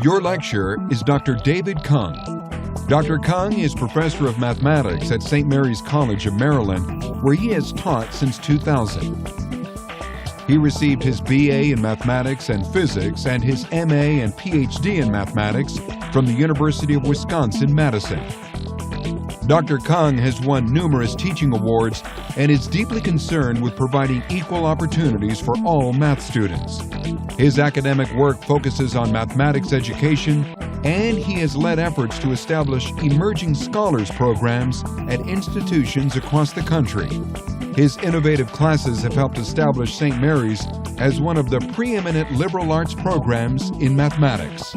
Your lecturer is Dr. David Kung. Dr. Kung is professor of mathematics at St. Mary's College of Maryland, where he has taught since 2000. He received his BA in mathematics and physics and his MA and PhD in mathematics from the University of Wisconsin-Madison. Dr. Kung has won numerous teaching awards and is deeply concerned with providing equal opportunities for all math students. His academic work focuses on mathematics education, and he has led efforts to establish emerging scholars programs at institutions across the country. His innovative classes have helped establish St. Mary's as one of the preeminent liberal arts programs in mathematics.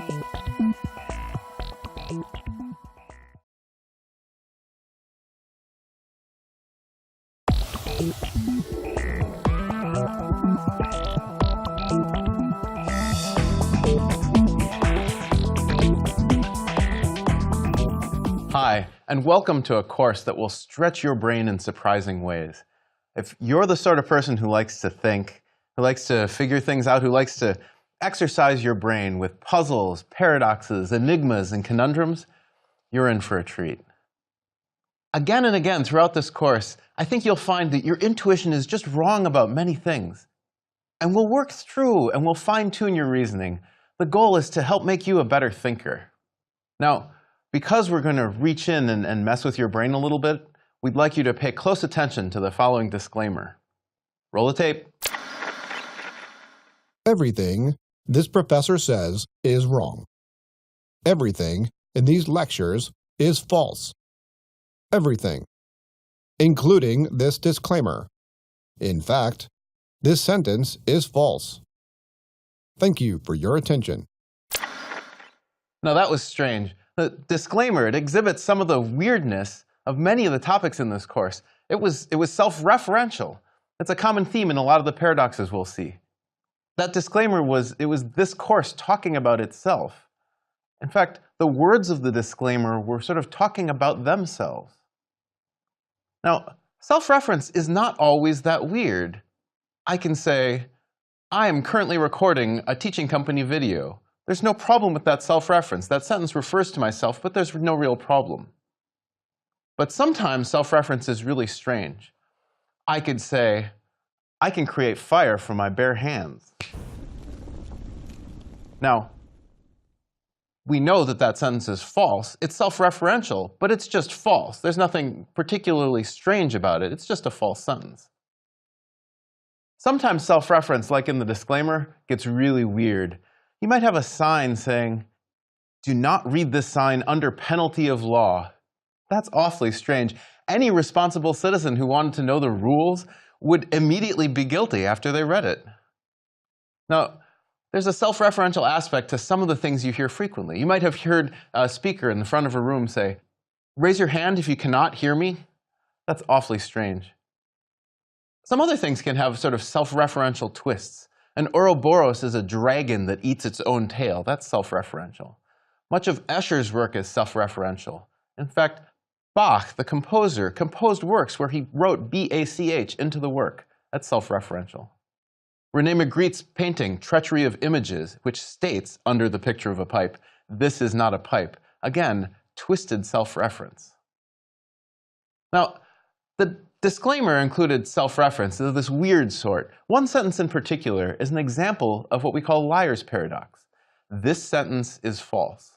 Hi, and welcome to a course that will stretch your brain in surprising ways. If you're the sort of person who likes to think, who likes to figure things out, who likes to exercise your brain with puzzles, paradoxes, enigmas, and conundrums, you're in for a treat. Again and again throughout this course, I think you'll find that your intuition is just wrong about many things. And we'll work through and we'll fine-tune your reasoning. The goal is to help make you a better thinker. Now, because we're going to reach in and mess with your brain a little bit, we'd like you to pay close attention to the following disclaimer. Roll the tape. Everything this professor says is wrong. Everything in these lectures is false. Everything, including this disclaimer. In fact, this sentence is false. Thank you for your attention. Now that was strange. The disclaimer, it exhibits some of the weirdness of many of the topics in this course. It was self-referential. It's a common theme in a lot of the paradoxes we'll see. That disclaimer was this course talking about itself. In fact, the words of the disclaimer were sort of talking about themselves. Now, self-reference is not always that weird. I can say, I am currently recording a teaching company video. There's no problem with that self-reference. That sentence refers to myself, but there's no real problem. But sometimes self-reference is really strange. I could say, I can create fire from my bare hands. Now, we know that that sentence is false. It's self-referential, but it's just false. There's nothing particularly strange about it. It's just a false sentence. Sometimes self-reference, like in the disclaimer, gets really weird. You might have a sign saying, "Do not read this sign under penalty of law." That's awfully strange. Any responsible citizen who wanted to know the rules would immediately be guilty after they read it. Now, there's a self-referential aspect to some of the things you hear frequently. You might have heard a speaker in the front of a room say, "Raise your hand if you cannot hear me." That's awfully strange. Some other things can have sort of self-referential twists. An Ouroboros is a dragon that eats its own tail. That's self-referential. Much of Escher's work is self-referential. In fact, Bach, the composer, composed works where he wrote B-A-C-H into the work. That's self-referential. René Magritte's painting, Treachery of Images, which states, under the picture of a pipe, "This is not a pipe." Again, twisted self-reference. Now, the disclaimer included self-reference of this weird sort. One sentence in particular is an example of what we call liar's paradox. This sentence is false.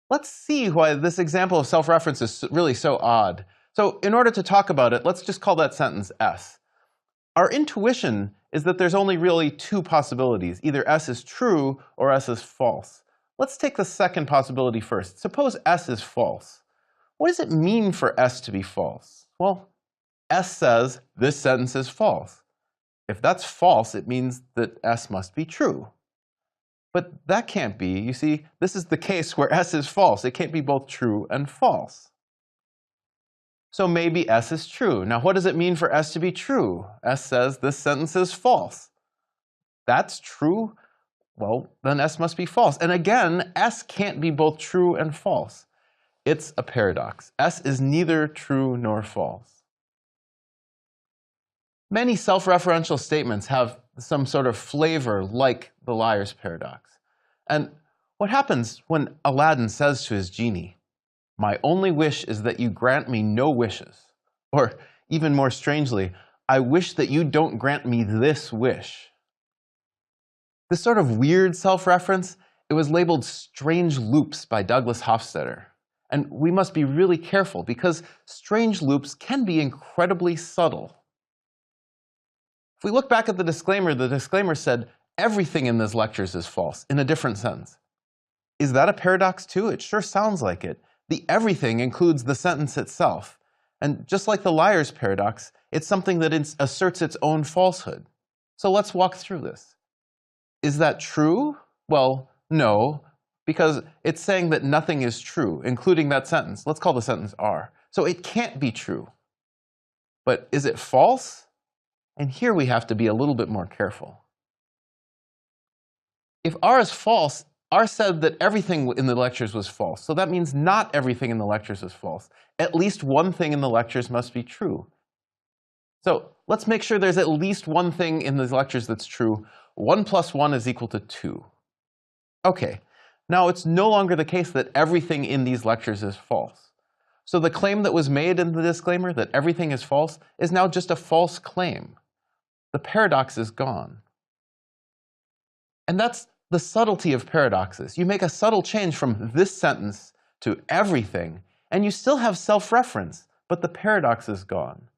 Let's see why this example of self-reference is really so odd. So in order to talk about it, let's just call that sentence S. Our intuition is that there's only really two possibilities. Either S is true or S is false. Let's take the second possibility first. Suppose S is false. What does it mean for S to be false? Well, S says this sentence is false. If that's false, it means that S must be true. But that can't be. You see, this is the case where S is false. It can't be both true and false. So maybe S is true. Now, what does it mean for S to be true? S says this sentence is false. That's true? Well, then S must be false. And again, S can't be both true and false. It's a paradox. S is neither true nor false. Many self-referential statements have some sort of flavor like the liar's paradox. And What happens when Aladdin says to his genie, "My only wish is that you grant me no wishes," or even more strangely, "I wish that you don't grant me this wish"? This sort of weird self-reference, it was labeled strange loops by Douglas Hofstadter. And we must be really careful because strange loops can be incredibly subtle. If we look back at the disclaimer said everything in these lectures is false in a different sentence. Is that a paradox too? It sure sounds like it. The everything includes the sentence itself. And just like the liar's paradox, it's something that asserts its own falsehood. So let's walk through this. Is that true? Well, no, because it's saying that nothing is true, including that sentence. Let's call the sentence R. So it can't be true. But is it false? And here we have to be a little bit more careful. If R is false, R said that everything in the lectures was false. So that means not everything in the lectures is false. At least one thing in the lectures must be true. So let's make sure there's at least one thing in these lectures that's true. 1 plus 1 is equal to 2. Okay, now it's no longer the case that everything in these lectures is false. So the claim that was made in the disclaimer that everything is false is now just a false claim. The paradox is gone. And that's the subtlety of paradoxes. You make a subtle change from this sentence to everything, and you still have self-reference, but the paradox is gone.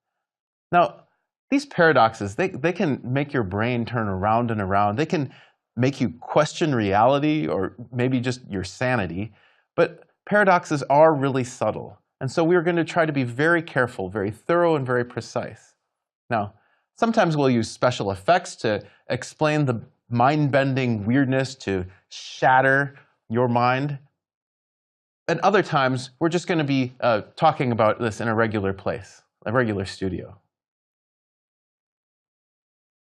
Now, these paradoxes, they can make your brain turn around and around. They can make you question reality or maybe just your sanity. But paradoxes are really subtle. And so we're going to try to be very careful, very thorough, and very precise. Now, sometimes we'll use special effects to explain the mind-bending weirdness to shatter your mind. And other times, we're just going to be talking about this in a regular place, a regular studio.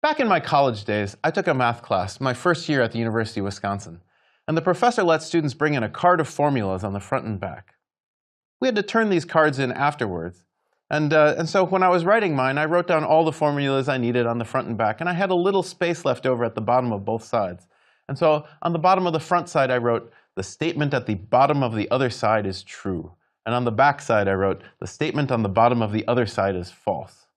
Back in my college days, I took a math class, my first year at the University of Wisconsin, and the professor let students bring in a card of formulas on the front and back. We had to turn these cards in afterwards, and so when I was writing mine, I wrote down all the formulas I needed on the front and back, and I had a little space left over at the bottom of both sides. And so on the bottom of the front side, I wrote, "The statement at the bottom of the other side is true." And on the back side, I wrote, "The statement on the bottom of the other side is false."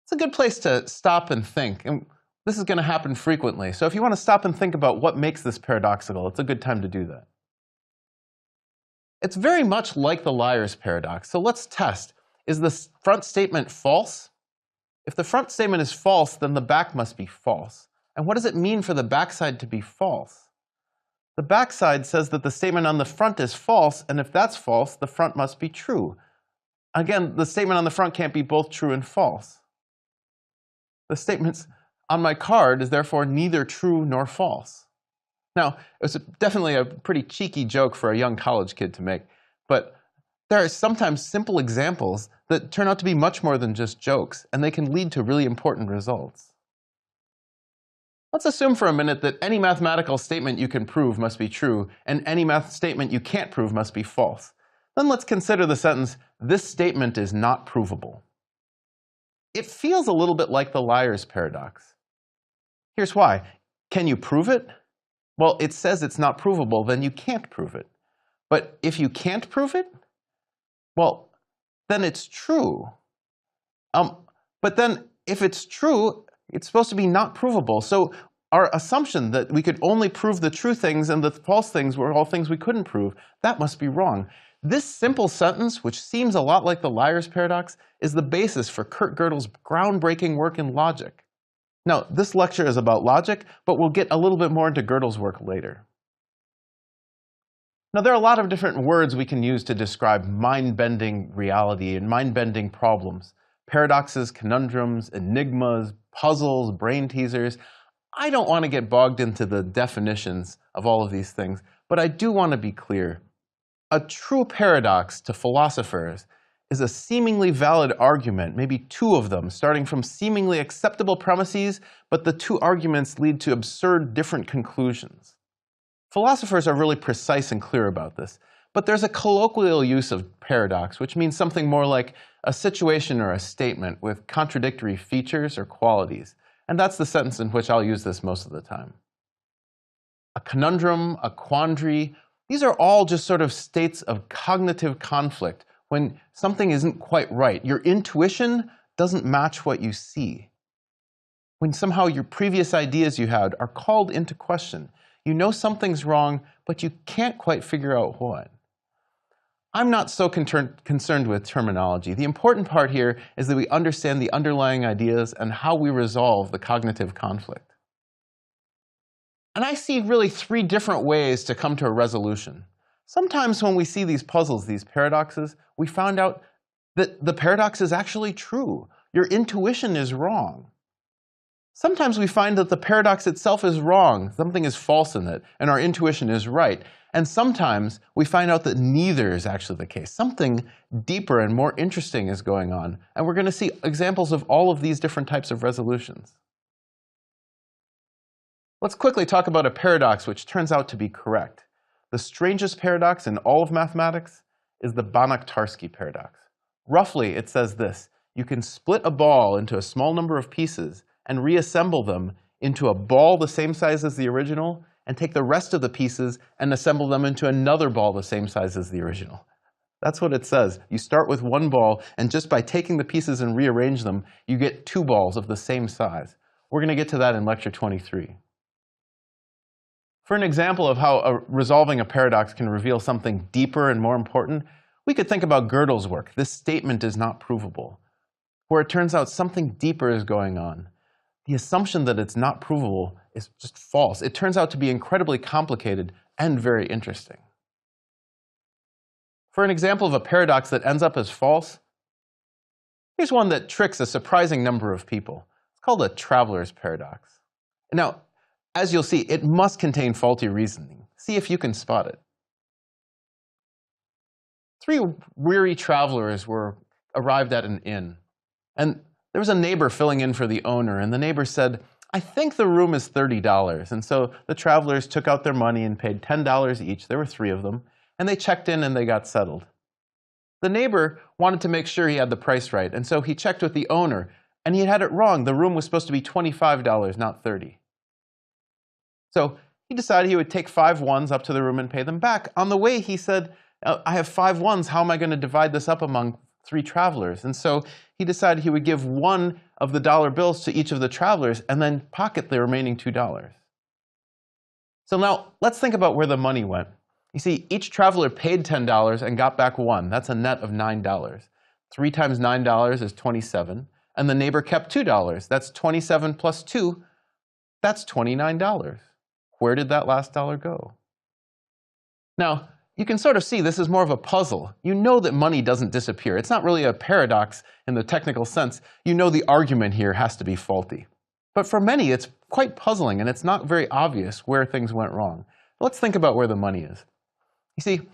It's a good place to stop and think, and this is going to happen frequently. So if you want to stop and think about what makes this paradoxical, it's a good time to do that. It's very much like the liar's paradox. So let's test. Is the front statement false? If the front statement is false, then the back must be false. And what does it mean for the backside to be false? The backside says that the statement on the front is false, and if that's false, the front must be true. Again, the statement on the front can't be both true and false. The statement on my card is therefore neither true nor false. Now, it's definitely a pretty cheeky joke for a young college kid to make, but there are sometimes simple examples that turn out to be much more than just jokes, and they can lead to really important results. Let's assume for a minute that any mathematical statement you can prove must be true, and any math statement you can't prove must be false. Then let's consider the sentence, "This statement is not provable." It feels a little bit like the liar's paradox. Here's why. Can you prove it? Well, it says it's not provable, then you can't prove it. But if you can't prove it, well, then it's true. But then if it's true, it's supposed to be not provable. So our assumption that we could only prove the true things and the false things were all things we couldn't prove, that must be wrong. This simple sentence, which seems a lot like the liar's paradox, is the basis for Kurt Gödel's groundbreaking work in logic. Now, this lecture is about logic, but we'll get a little bit more into Gödel's work later. Now, there are a lot of different words we can use to describe mind-bending reality and mind-bending problems. Paradoxes, conundrums, enigmas, puzzles, brain teasers. I don't want to get bogged into the definitions of all of these things, but I do want to be clear. A true paradox to philosophers is a seemingly valid argument, maybe two of them, starting from seemingly acceptable premises, but the two arguments lead to absurd different conclusions. Philosophers are really precise and clear about this, but there's a colloquial use of paradox, which means something more like a situation or a statement with contradictory features or qualities. And that's the sentence in which I'll use this most of the time. a conundrum, a quandary. These are all just sort of states of cognitive conflict when something isn't quite right. Your intuition doesn't match what you see. When somehow your previous ideas you had are called into question. You know something's wrong, but you can't quite figure out what. I'm not so concerned with terminology. The important part here is that we understand the underlying ideas and how we resolve the cognitive conflict. And I see really three different ways to come to a resolution. Sometimes when we see these puzzles, these paradoxes, we find out that the paradox is actually true. Your intuition is wrong. Sometimes we find that the paradox itself is wrong, something is false in it, and our intuition is right. And sometimes we find out that neither is actually the case. Something deeper and more interesting is going on, and we're going to see examples of all of these different types of resolutions. Let's quickly talk about a paradox which turns out to be correct. The strangest paradox in all of mathematics is the Banach-Tarski paradox. Roughly, it says this: you can split a ball into a small number of pieces and reassemble them into a ball the same size as the original, and take the rest of the pieces and assemble them into another ball the same size as the original. That's what it says. You start with one ball, and just by taking the pieces and rearrange them, you get two balls of the same size. We're going to get to that in lecture 23. For an example of how resolving a paradox can reveal something deeper and more important, we could think about Gödel's work, "This statement is not provable," where it turns out something deeper is going on. The assumption that it's not provable is just false. It turns out to be incredibly complicated and very interesting. For an example of a paradox that ends up as false, here's one that tricks a surprising number of people. It's called a traveler's paradox. Now, as you'll see, it must contain faulty reasoning. See if you can spot it. Three weary travelers arrived at an inn, and there was a neighbor filling in for the owner, and the neighbor said, "I think the room is $30. And so the travelers took out their money and paid $10 each. There were three of them, and they checked in and they got settled. The neighbor wanted to make sure he had the price right, and so he checked with the owner, and he had it wrong. The room was supposed to be $25, not $30. So he decided he would take 5 ones up to the room and pay them back. On the way, he said, "I have 5 ones. How am I going to divide this up among 3 travelers?" And so he decided he would give 1 of the dollar bills to each of the travelers and then pocket the remaining $2. So now let's think about where the money went. You see, each traveler paid $10 and got back 1. That's a net of $9. 3 times $9 is 27. And the neighbor kept $2. That's 27 plus 2. That's $29. Where did that last dollar go? Now, you can sort of see this is more of a puzzle. You know that money doesn't disappear. It's not really a paradox in the technical sense. You know the argument here has to be faulty. But for many, it's quite puzzling, and it's not very obvious where things went wrong. Let's think about where the money is. You see,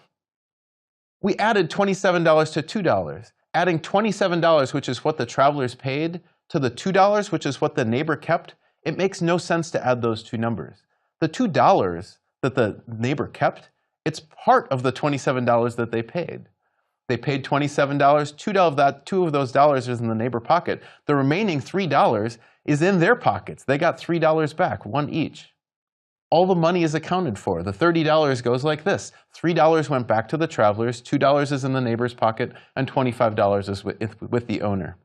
we added $27 to $2. Adding $27, which is what the travelers paid, to the $2, which is what the neighbor kept, it makes no sense to add those two numbers. The $2 that the neighbor kept, it's part of the $27 that they paid. They paid $27, two of those dollars is in the neighbor pocket. The remaining $3 is in their pockets. They got $3 back, 1 each. All the money is accounted for. The $30 goes like this. $3 went back to the travelers, $2 is in the neighbor's pocket, and $25 is with the owner.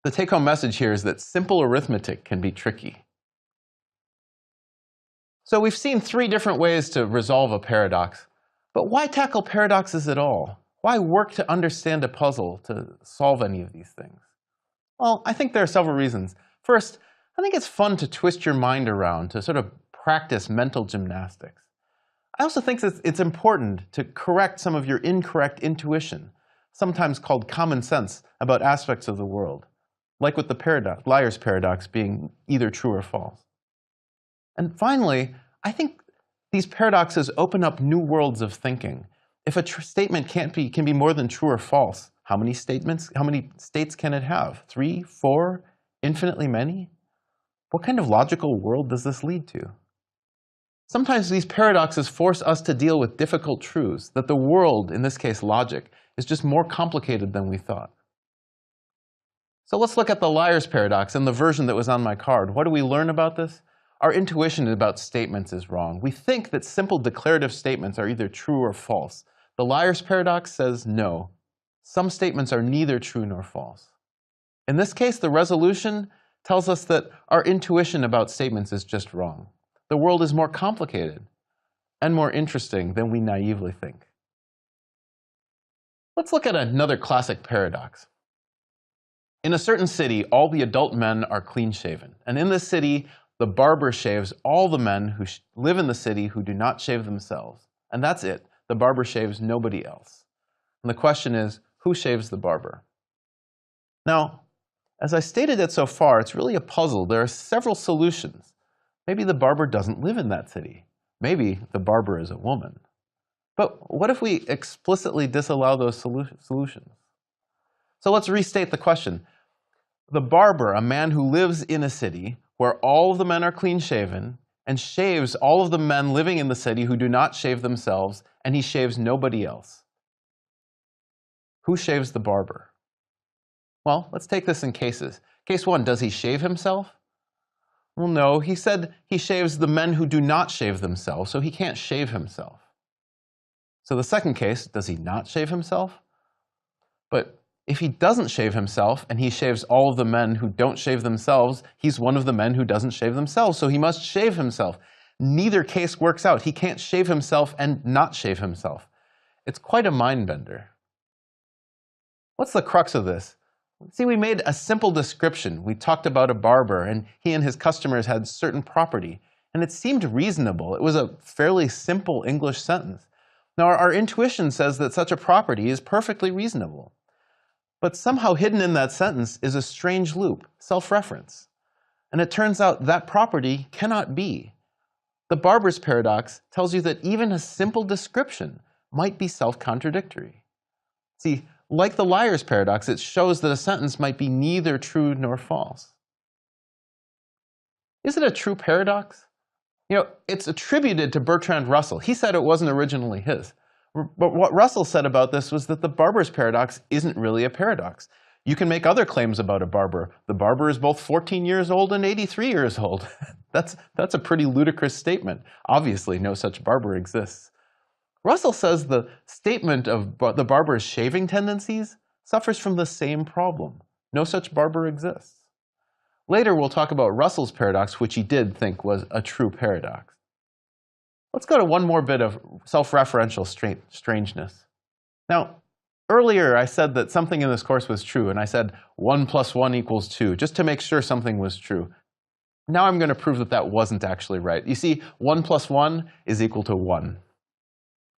The take-home message here is that simple arithmetic can be tricky. So we've seen 3 different ways to resolve a paradox. But why tackle paradoxes at all? Why work to understand a puzzle to solve any of these things? Well, I think there are several reasons. First, I think it's fun to twist your mind around, to sort of practice mental gymnastics. I also think that it's important to correct some of your incorrect intuition, sometimes called common sense, about aspects of the world, like with the liar's paradox being either true or false. And finally, I think these paradoxes open up new worlds of thinking. If a statement can be more than true or false, how many states can it have? 3, 4, infinitely many? What kind of logical world does this lead to? Sometimes these paradoxes force us to deal with difficult truths, that the world, in this case logic, is just more complicated than we thought. So let's look at the liar's paradox and the version that was on my card. What do we learn about this? our intuition about statements is wrong. We think that simple declarative statements are either true or false. The liar's paradox says no. Some statements are neither true nor false. In this case, the resolution tells us that our intuition about statements is just wrong. The world is more complicated and more interesting than we naively think. Let's look at another classic paradox. In a certain city, all the adult men are clean-shaven. And in this city, the barber shaves all the men who live in the city who do not shave themselves. And that's it. The barber shaves nobody else. And the question is, who shaves the barber? Now, as I stated it so far, it's really a puzzle. There are several solutions. Maybe the barber doesn't live in that city. Maybe the barber is a woman. But what if we explicitly disallow those solutions? So let's restate the question. The barber, a man who lives in a city where all of the men are clean-shaven and shaves all of the men living in the city who do not shave themselves, and he shaves nobody else. Who shaves the barber? Well, let's take this in cases. Case 1, does he shave himself? Well, no, he said he shaves the men who do not shave themselves, so he can't shave himself. So the second case, does he not shave himself? But if he doesn't shave himself and he shaves all of the men who don't shave themselves, he's one of the men who doesn't shave themselves, so he must shave himself. Neither case works out. He can't shave himself and not shave himself. It's quite a mind bender. What's the crux of this? See, we made a simple description. We talked about a barber, and he and his customers had certain property, and it seemed reasonable. It was a fairly simple English sentence. Now, our intuition says that such a property is perfectly reasonable. But somehow hidden in that sentence is a strange loop, self-reference. And it turns out that property cannot be. The barber's paradox tells you that even a simple description might be self-contradictory. See, like the liar's paradox, it shows that a sentence might be neither true nor false. Is it a true paradox? You know, it's attributed to Bertrand Russell. He said it wasn't originally his. But what Russell said about this was that the barber's paradox isn't really a paradox. You can make other claims about a barber. The barber is both 14 years old and 83 years old. That's a pretty ludicrous statement. Obviously, no such barber exists. Russell says the statement of the barber's shaving tendencies suffers from the same problem. No such barber exists. Later, we'll talk about Russell's paradox, which he did think was a true paradox. Let's go to one more bit of self-referential strangeness. Now, earlier I said that something in this course was true, and I said 1 + 1 = 2, just to make sure something was true. Now I'm going to prove that that wasn't actually right. You see, 1 + 1 is equal to 1.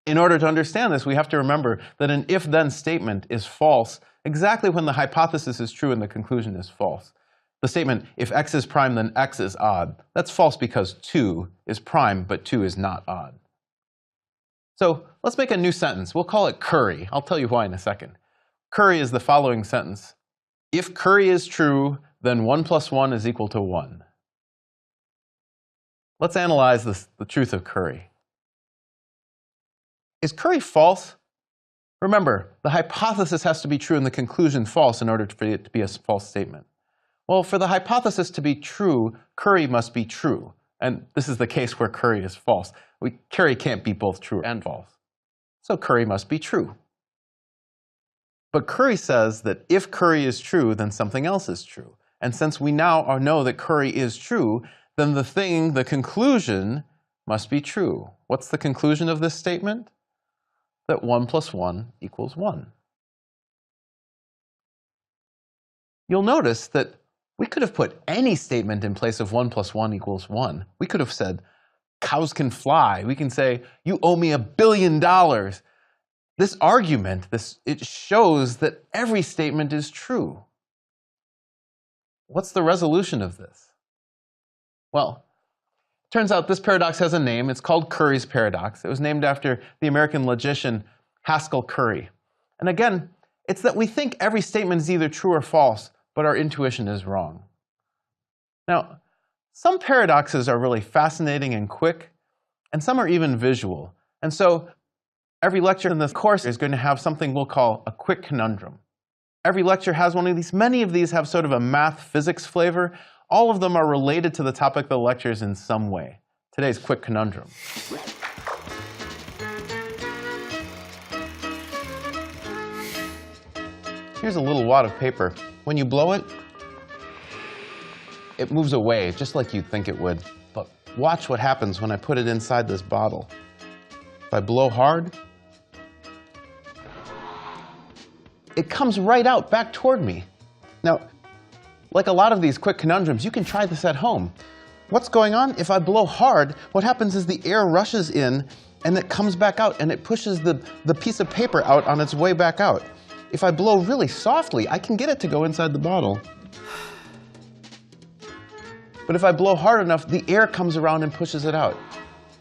In order to understand this, we have to remember that an if-then statement is false exactly when the hypothesis is true and the conclusion is false. The statement, if x is prime, then x is odd, that's false because 2 is prime, but 2 is not odd. So let's make a new sentence. We'll call it Curry. I'll tell you why in a second. Curry is the following sentence. If Curry is true, then 1 + 1 is equal to 1. Let's analyze the truth of Curry. Is Curry false? Remember, the hypothesis has to be true and the conclusion false in order for it to be a false statement. Well, for the hypothesis to be true, Curry must be true. And this is the case where Curry is false. Curry can't be both true and false. So Curry must be true. But Curry says that if Curry is true, then something else is true. And since we now know that Curry is true, then the conclusion must be true. What's the conclusion of this statement? That 1 + 1 = 1. You'll notice that we could have put any statement in place of 1 + 1 = 1. We could have said, cows can fly. We can say, you owe me $1 billion. This argument, it shows that every statement is true. What's the resolution of this? Well, it turns out this paradox has a name. It's called Curry's paradox. It was named after the American logician Haskell Curry. And again, it's that we think every statement is either true or false, but our intuition is wrong. Now, some paradoxes are really fascinating and quick, and some are even visual. And so every lecture in this course is going to have something we'll call a quick conundrum. Every lecture has one of these. Many of these have sort of a math physics flavor. All of them are related to the topic of the lectures in some way. Today's quick conundrum. Here's a little wad of paper. When you blow it, it moves away just like you'd think it would. But watch what happens when I put it inside this bottle. If I blow hard, it comes right out back toward me. Now, like a lot of these quick conundrums, you can try this at home. What's going on? If I blow hard, what happens is the air rushes in and it comes back out and it pushes the piece of paper out on its way back out. If I blow really softly, I can get it to go inside the bottle. But if I blow hard enough, the air comes around and pushes it out.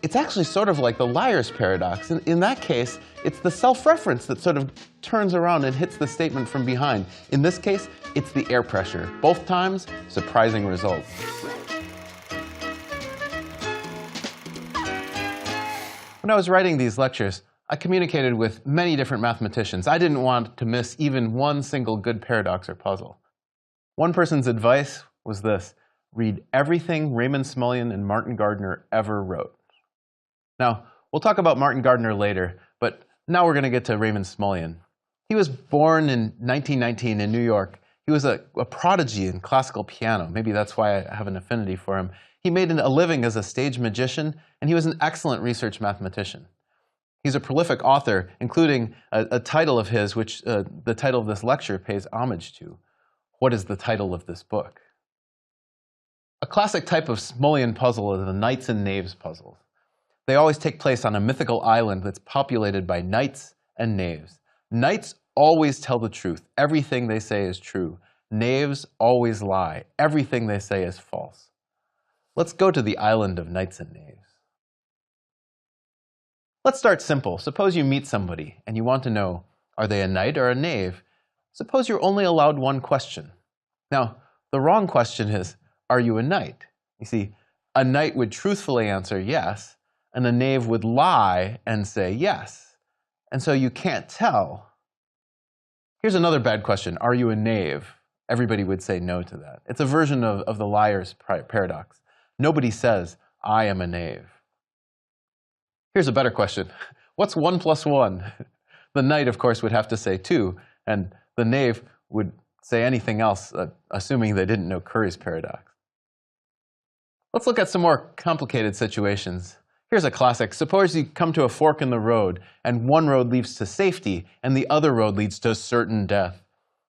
It's actually sort of like the liar's paradox. In that case, it's the self-reference that sort of turns around and hits the statement from behind. In this case, it's the air pressure. Both times, surprising results. When I was writing these lectures, I communicated with many different mathematicians. I didn't want to miss even one single good paradox or puzzle. One person's advice was this: read everything Raymond Smullyan and Martin Gardner ever wrote. Now, we'll talk about Martin Gardner later, but now we're going to get to Raymond Smullyan. He was born in 1919 in New York. He was a prodigy in classical piano. Maybe that's why I have an affinity for him. He made a living as a stage magician, and he was an excellent research mathematician. He's a prolific author, including a title of his, which the title of this lecture pays homage to. What is the title of this book? A classic type of Smullyan puzzle are the knights and knaves puzzles. They always take place on a mythical island that's populated by knights and knaves. Knights always tell the truth. Everything they say is true. Knaves always lie. Everything they say is false. Let's go to the island of knights and knaves. Let's start simple. Suppose you meet somebody and you want to know, are they a knight or a knave? Suppose you're only allowed one question. Now, the wrong question is, are you a knight? You see, a knight would truthfully answer yes, and a knave would lie and say yes. And so you can't tell. Here's another bad question. Are you a knave? Everybody would say no to that. It's a version of the liar's paradox. Nobody says, I am a knave. Here's a better question. What's 1 plus 1? The knight, of course, would have to say 2, and the knave would say anything else, assuming they didn't know Curry's paradox. Let's look at some more complicated situations. Here's a classic. Suppose you come to a fork in the road, and one road leads to safety, and the other road leads to certain death.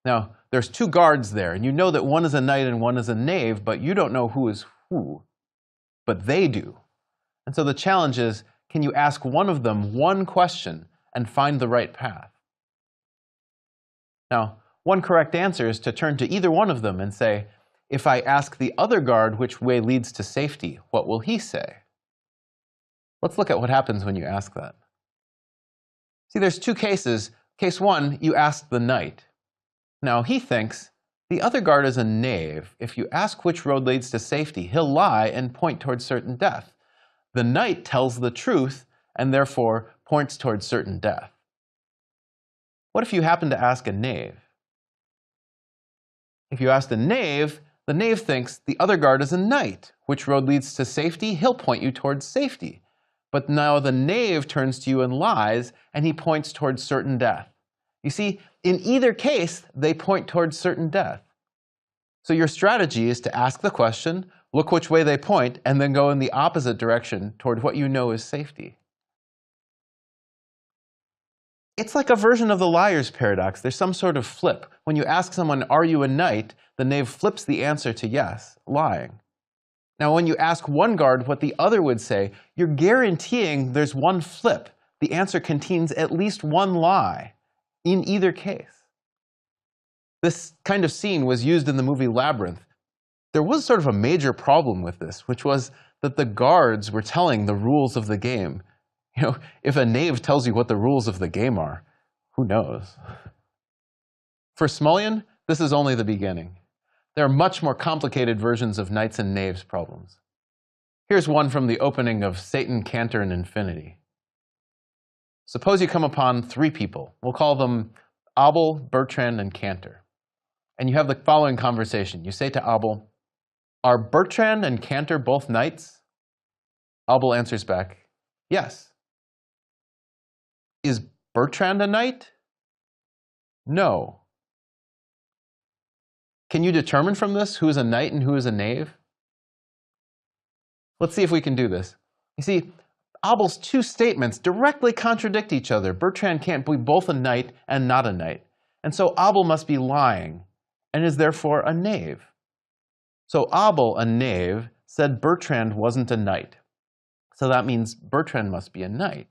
Now, there's 2 guards there, and you know that one is a knight and one is a knave, but you don't know who is who. But they do. And so the challenge is, can you ask one of them one question and find the right path? Now, one correct answer is to turn to either one of them and say, if I ask the other guard which way leads to safety, what will he say? Let's look at what happens when you ask that. See, there's 2 cases. Case 1, you ask the knight. Now, he thinks the other guard is a knave. If you ask which road leads to safety, he'll lie and point towards certain death. The knight tells the truth and therefore points towards certain death. What if you happen to ask a knave? If you ask the knave thinks the other guard is a knight. Which road leads to safety? He'll point you towards safety. But now the knave turns to you and lies, and he points towards certain death. You see, in either case, they point towards certain death. So your strategy is to ask the question, look which way they point, and then go in the opposite direction toward what you know is safety. It's like a version of the liar's paradox. There's some sort of flip. When you ask someone, are you a knight? The knave flips the answer to yes, lying. Now, when you ask one guard what the other would say, you're guaranteeing there's one flip. The answer contains at least one lie in either case. This kind of scene was used in the movie Labyrinth. There was sort of a major problem with this, which was that the guards were telling the rules of the game. You know, if a knave tells you what the rules of the game are, who knows? For Smullyan, this is only the beginning. There are much more complicated versions of knights and knaves problems. Here's one from the opening of Satan, Cantor, and Infinity. Suppose you come upon 3 people. We'll call them Abel, Bertrand, and Cantor. And you have the following conversation. You say to Abel, Are Bertrand and Cantor both knights? Abel answers back, yes. Is Bertrand a knight? No. Can you determine from this who is a knight and who is a knave? Let's see if we can do this. You see, Abel's two statements directly contradict each other. Bertrand can't be both a knight and not a knight. And so Abel must be lying and is therefore a knave. So Abel, a knave, said Bertrand wasn't a knight. So that means Bertrand must be a knight.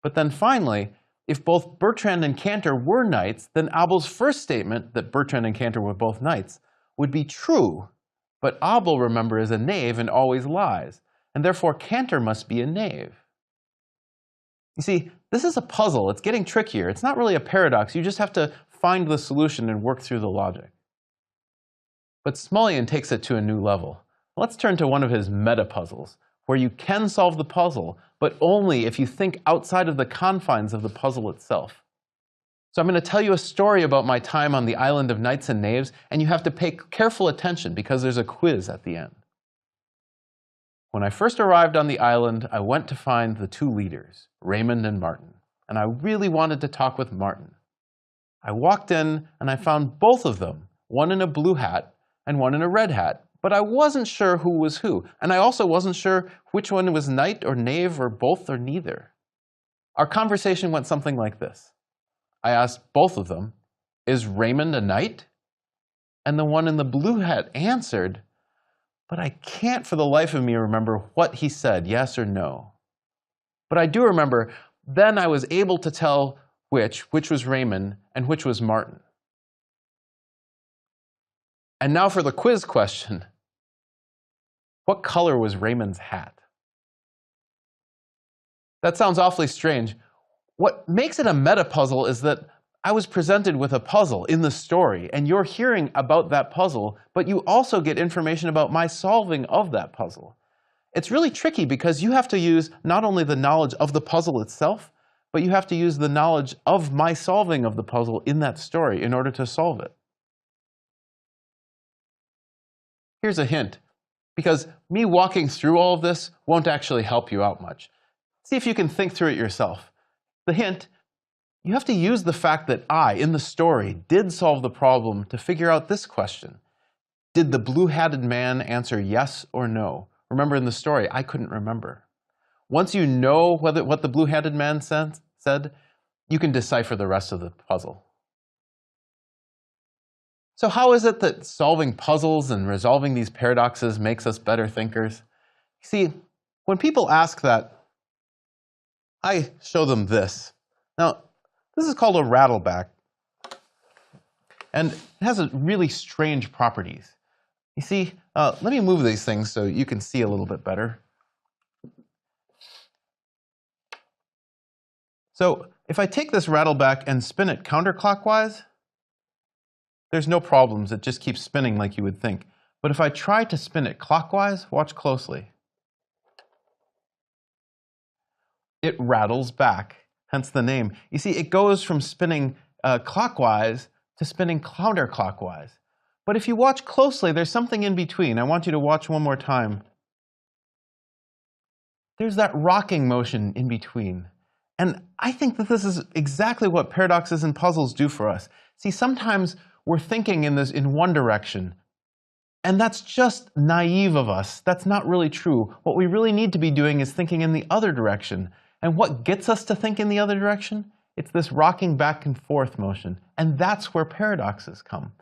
But then finally, if both Bertrand and Cantor were knights, then Abel's first statement, that Bertrand and Cantor were both knights, would be true. But Abel, remember, is a knave and always lies, and therefore Cantor must be a knave. You see, this is a puzzle. It's getting trickier. It's not really a paradox. You just have to find the solution and work through the logic. But Smullyan takes it to a new level. Let's turn to one of his meta-puzzles, where you can solve the puzzle, but only if you think outside of the confines of the puzzle itself. So I'm going to tell you a story about my time on the island of knights and knaves, and you have to pay careful attention because there's a quiz at the end. When I first arrived on the island, I went to find the two leaders, Raymond and Martin, and I really wanted to talk with Martin. I walked in and I found both of them, one in a blue hat and one in a red hat, but I wasn't sure who was who, and I also wasn't sure which one was knight or knave or both or neither. Our conversation went something like this. I asked both of them, "Is Raymond a knight?" And the one in the blue hat answered, but I can't for the life of me remember what he said, yes or no. But I do remember then I was able to tell which was Raymond and which was Martin. And now for the quiz question. What color was Raymond's hat? That sounds awfully strange. What makes it a meta-puzzle is that I was presented with a puzzle in the story, and you're hearing about that puzzle, but you also get information about my solving of that puzzle. It's really tricky because you have to use not only the knowledge of the puzzle itself, but you have to use the knowledge of my solving of the puzzle in that story in order to solve it. Here's a hint, because me walking through all of this won't actually help you out much. See if you can think through it yourself. The hint, you have to use the fact that I, in the story, did solve the problem to figure out this question. Did the blue-hatted man answer yes or no? Remember in the story, I couldn't remember. Once you know what the blue-hatted man said, you can decipher the rest of the puzzle. So how is it that solving puzzles and resolving these paradoxes makes us better thinkers? See, when people ask that, I show them this. Now, this is called a rattleback, and it has a really strange properties. You see, let me move these things so you can see a little bit better. So if I take this rattleback and spin it counterclockwise, there's no problems. It just keeps spinning like you would think. But if I try to spin it clockwise, watch closely. It rattles back, hence the name. You see, it goes from spinning clockwise to spinning counterclockwise. But if you watch closely, there's something in between. I want you to watch one more time. There's that rocking motion in between. And I think that this is exactly what paradoxes and puzzles do for us. See, sometimes we're thinking in one direction, and that's just naive of us. That's not really true. What we really need to be doing is thinking in the other direction. And what gets us to think in the other direction? It's this rocking back and forth motion. And that's where paradoxes come.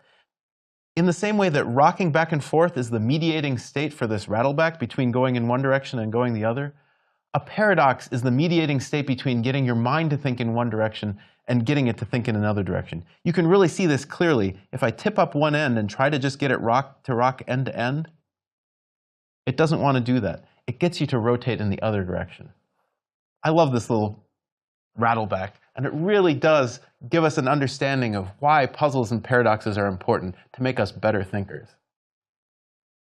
In the same way that rocking back and forth is the mediating state for this rattleback between going in one direction and going the other, a paradox is the mediating state between getting your mind to think in one direction and getting it to think in another direction. You can really see this clearly. If I tip up one end and try to just get it to rock end to end, it doesn't want to do that. It gets you to rotate in the other direction. I love this little rattleback, and it really does give us an understanding of why puzzles and paradoxes are important to make us better thinkers.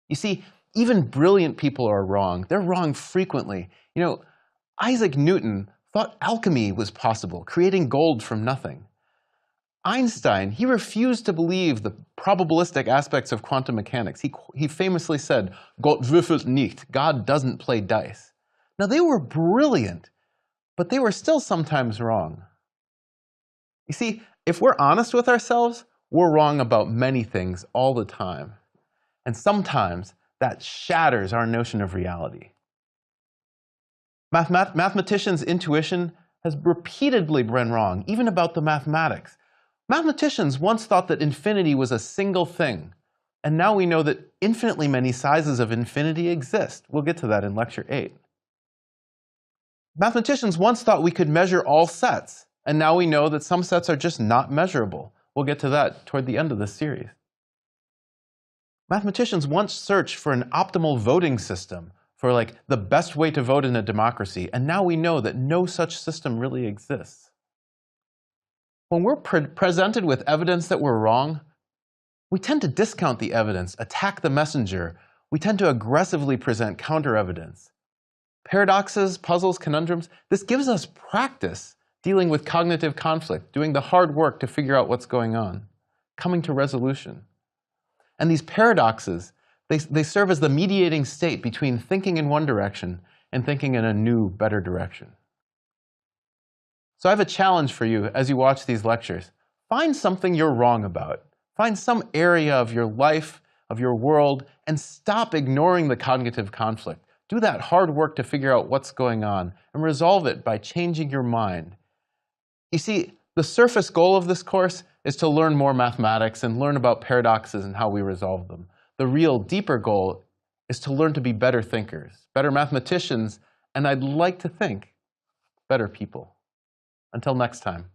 You see, even brilliant people are wrong. They're wrong frequently. You know, Isaac Newton thought alchemy was possible, creating gold from nothing. Einstein, he refused to believe the probabilistic aspects of quantum mechanics. He famously said, Gott würfelt nicht, God doesn't play dice. Now they were brilliant, but they were still sometimes wrong. You see, if we're honest with ourselves, we're wrong about many things all the time. And sometimes that shatters our notion of reality. Mathematicians' intuition has repeatedly been wrong, even about the mathematics. Mathematicians once thought that infinity was a single thing, and now we know that infinitely many sizes of infinity exist. We'll get to that in Lecture 8. Mathematicians once thought we could measure all sets, and now we know that some sets are just not measurable. We'll get to that toward the end of this series. Mathematicians once searched for an optimal voting system, for like the best way to vote in a democracy, and now we know that no such system really exists. When we're presented with evidence that we're wrong, we tend to discount the evidence, attack the messenger. We tend to aggressively present counter-evidence. Paradoxes, puzzles, conundrums, this gives us practice dealing with cognitive conflict, doing the hard work to figure out what's going on, coming to resolution. And these paradoxes, they serve as the mediating state between thinking in one direction and thinking in a new, better direction. So I have a challenge for you as you watch these lectures. Find something you're wrong about. Find some area of your life, of your world, and stop ignoring the cognitive conflict. Do that hard work to figure out what's going on and resolve it by changing your mind. You see, the surface goal of this course is to learn more mathematics and learn about paradoxes and how we resolve them. The real, deeper goal is to learn to be better thinkers, better mathematicians, and I'd like to think, better people. Until next time.